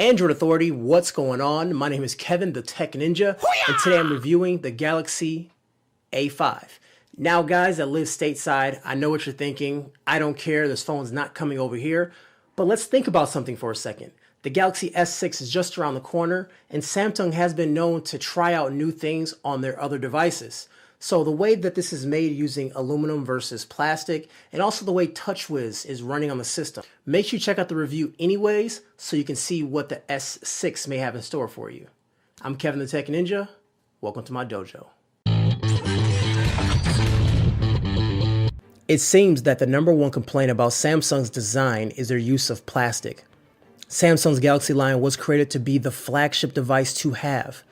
Android Authority, what's going on? My name is Kevin, the Tech Ninja, and today I'm reviewing the Galaxy A5. Now guys that live stateside, I know what you're thinking. I don't care, this phone's not coming over here. But let's think about something for a second. The Galaxy S6 is just around the corner, and Samsung has been known to try out new things on their other devices. So the way that this is made using aluminum versus plastic, and also the way TouchWiz is running on the system. Make sure you check out the review anyways, so you can see what the S6 may have in store for you. I'm Kevin the Tech Ninja. Welcome to my dojo. It seems that the #1 complaint about Samsung's design is their use of plastic. Samsung's Galaxy line was created to be the flagship device to have,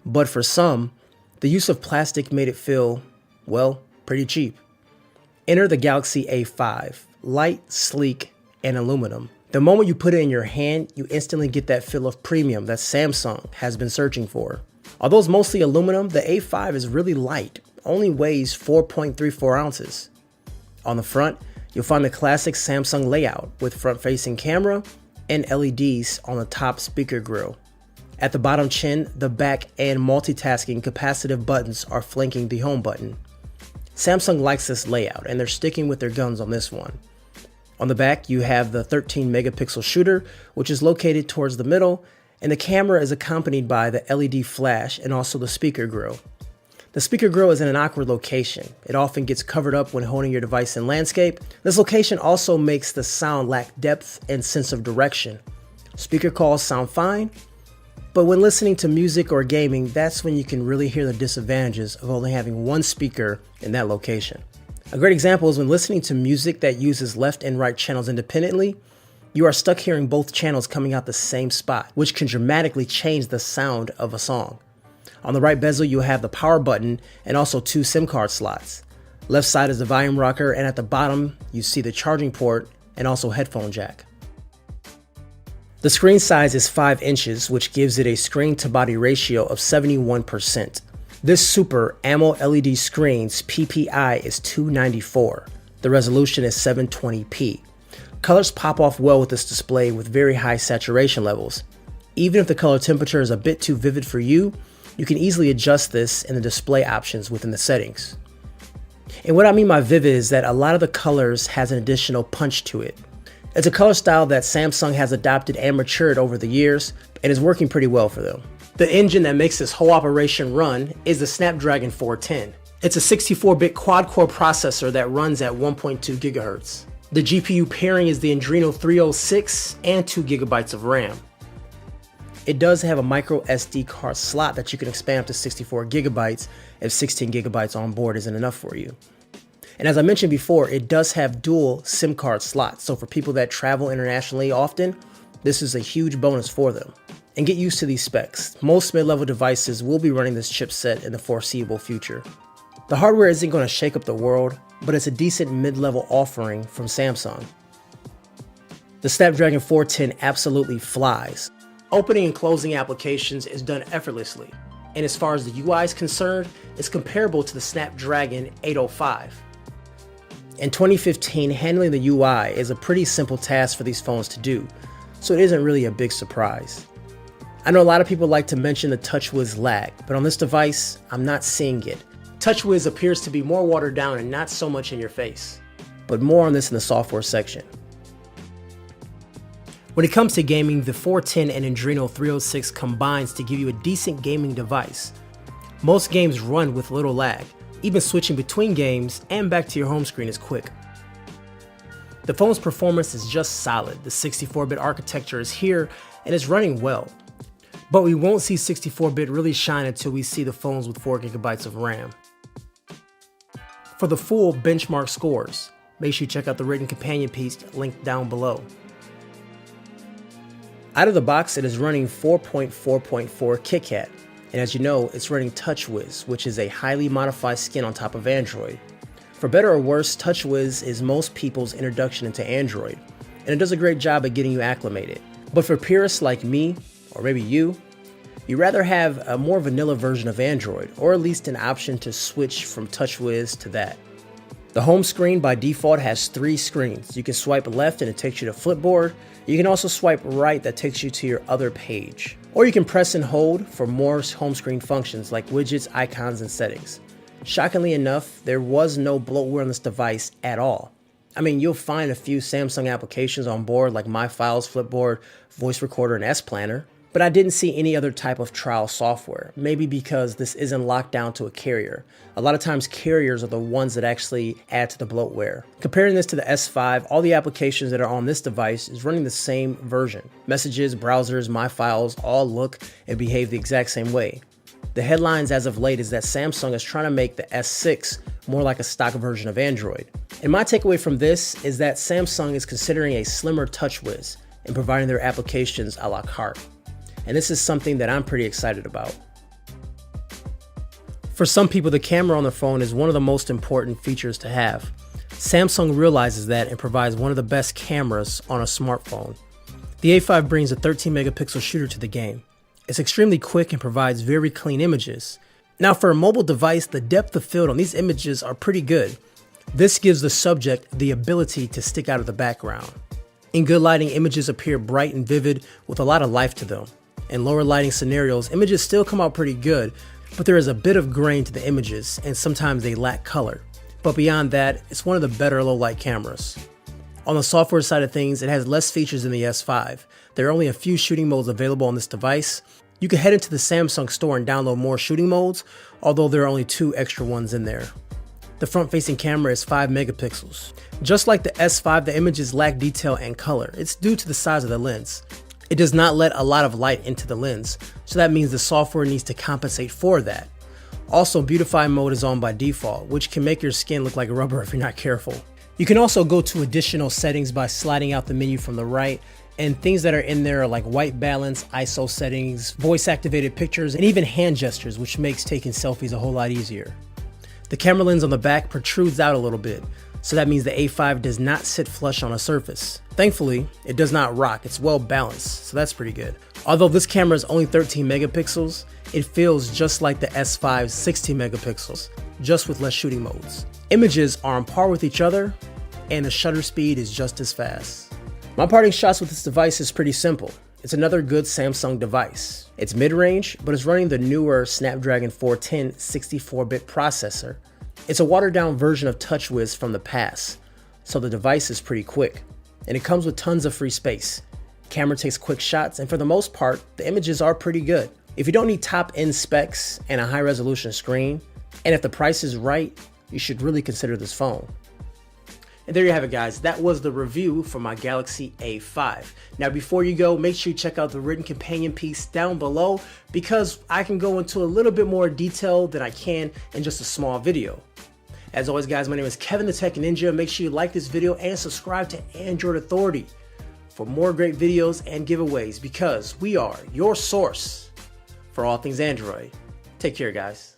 but for some, the use of plastic made it feel, well, pretty cheap. Enter the Galaxy A5, light, sleek, and aluminum. The moment you put it in your hand, you instantly get that feel of premium that Samsung has been searching for. Although it's mostly aluminum, the A5 is really light, only weighs 4.34 ounces. On the front, you'll find the classic Samsung layout with front-facing camera and LEDs on the top speaker grille. At the bottom chin, the back and multitasking capacitive buttons are flanking the home button. Samsung likes this layout and they're sticking with their guns on this one. On the back, you have the 13 megapixel shooter, which is located towards the middle, and the camera is accompanied by the LED flash and also the speaker grille. The speaker grille is in an awkward location. It often gets covered up when holding your device in landscape. This location also makes the sound lack depth and sense of direction. Speaker calls sound fine, but when listening to music or gaming, that's when you can really hear the disadvantages of only having one speaker in that location. A great example is when listening to music that uses left and right channels independently, you are stuck hearing both channels coming out the same spot, which can dramatically change the sound of a song. On the right bezel, you have the power button and also 2 SIM card slots. Left side is the volume rocker, and at the bottom, you see the charging port and also headphone jack. The screen size is 5 inches, which gives it a screen to body ratio of 71%. This Super AMOLED LED screen's PPI is 294. The resolution is 720p. Colors pop off well with this display with very high saturation levels. Even if the color temperature is a bit too vivid for you, you can easily adjust this in the display options within the settings. And what I mean by vivid is that a lot of the colors has an additional punch to it. It's a color style that Samsung has adopted and matured over the years and is working pretty well for them. The engine that makes this whole operation run is the Snapdragon 410. It's a 64-bit quad-core processor that runs at 1.2 GHz. The GPU pairing is the Adreno 306 and 2 GB of RAM. It does have a micro SD card slot that you can expand up to 64 GB if 16 GB on board isn't enough for you. And as I mentioned before, it does have dual SIM card slots, so for people that travel internationally often, this is a huge bonus for them. And get used to these specs. Most mid-level devices will be running this chipset in the foreseeable future. The hardware isn't going to shake up the world, but it's a decent mid-level offering from Samsung. The Snapdragon 410 absolutely flies. Opening and closing applications is done effortlessly, and as far as the UI is concerned, it's comparable to the Snapdragon 805. In 2015, handling the UI is a pretty simple task for these phones to do, so it isn't really a big surprise. I know a lot of people like to mention the TouchWiz lag, but on this device, I'm not seeing it. TouchWiz appears to be more watered down and not so much in your face. But more on this in the software section. When it comes to gaming, the 410 and Adreno 306 combines to give you a decent gaming device. Most games run with little lag. Even switching between games and back to your home screen is quick. The phone's performance is just solid. The 64-bit architecture is here and it's running well. But we won't see 64-bit really shine until we see the phones with 4 GB of RAM. For the full benchmark scores, make sure you check out the written companion piece linked down below. Out of the box, it is running 4.4.4 KitKat. And as you know, it's running TouchWiz, which is a highly modified skin on top of Android. For better or worse, TouchWiz is most people's introduction into Android, and it does a great job at getting you acclimated. But for purists like me, or maybe you'd rather have a more vanilla version of Android, or at least an option to switch from TouchWiz to that. The home screen by default has 3 screens. You can swipe left and it takes you to Flipboard, You can also swipe right, that takes you to your other page. Or you can press and hold for more home screen functions like widgets, icons, and settings. Shockingly enough, there was no bloatware on this device at all. I mean, you'll find a few Samsung applications on board like My Files, Flipboard, Voice Recorder, and S Planner, but I didn't see any other type of trial software, maybe because this isn't locked down to a carrier. A lot of times carriers are the ones that actually add to the bloatware. Comparing this to the S5, all the applications that are on this device is running the same version. Messages, browsers, My Files all look and behave the exact same way. The headlines as of late is that Samsung is trying to make the S6 more like a stock version of Android. And my takeaway from this is that Samsung is considering a slimmer TouchWiz and providing their applications a la carte. And this is something that I'm pretty excited about. For some people, the camera on the phone is one of the most important features to have. Samsung realizes that and provides one of the best cameras on a smartphone. The A5 brings a 13 megapixel shooter to the game. It's extremely quick and provides very clean images. Now for a mobile device, the depth of field on these images are pretty good. This gives the subject the ability to stick out of the background. In good lighting, images appear bright and vivid with a lot of life to them. In lower lighting scenarios, images still come out pretty good, but there is a bit of grain to the images and sometimes they lack color. But beyond that, it's one of the better low light cameras. On the software side of things, it has less features than the S5. There are only a few shooting modes available on this device. You can head into the Samsung store and download more shooting modes, although there are only 2 extra ones in there. The front-facing camera is 5 megapixels. Just like the S5, the images lack detail and color. It's due to the size of the lens. It does not let a lot of light into the lens, so that means the software needs to compensate for that. Also, beautify mode is on by default, which can make your skin look like rubber if you're not careful. You can also go to additional settings by sliding out the menu from the right, and things that are in there are like white balance, ISO settings, voice activated pictures, and even hand gestures, which makes taking selfies a whole lot easier. The camera lens on the back protrudes out a little bit, so that means the A5 does not sit flush on a surface. Thankfully, it does not rock, it's well balanced, so that's pretty good. Although this camera is only 13 megapixels, it feels just like the S5's 16 megapixels, just with less shooting modes. Images are on par with each other, and the shutter speed is just as fast. My parting shots with this device is pretty simple. It's another good Samsung device. It's mid-range, but it's running the newer Snapdragon 410 64-bit processor. It's a watered-down version of TouchWiz from the past, so the device is pretty quick. And it comes with tons of free space. Camera takes quick shots, and for the most part, the images are pretty good. If you don't need top-end specs and a high-resolution screen, and if the price is right, you should really consider this phone. And there you have it, guys. That was the review for my Galaxy A5. Now, before you go, make sure you check out the written companion piece down below because I can go into a little bit more detail than I can in just a small video. As always, guys, my name is Kevin the Tech Ninja. Make sure you like this video and subscribe to Android Authority for more great videos and giveaways because we are your source for all things Android. Take care, guys.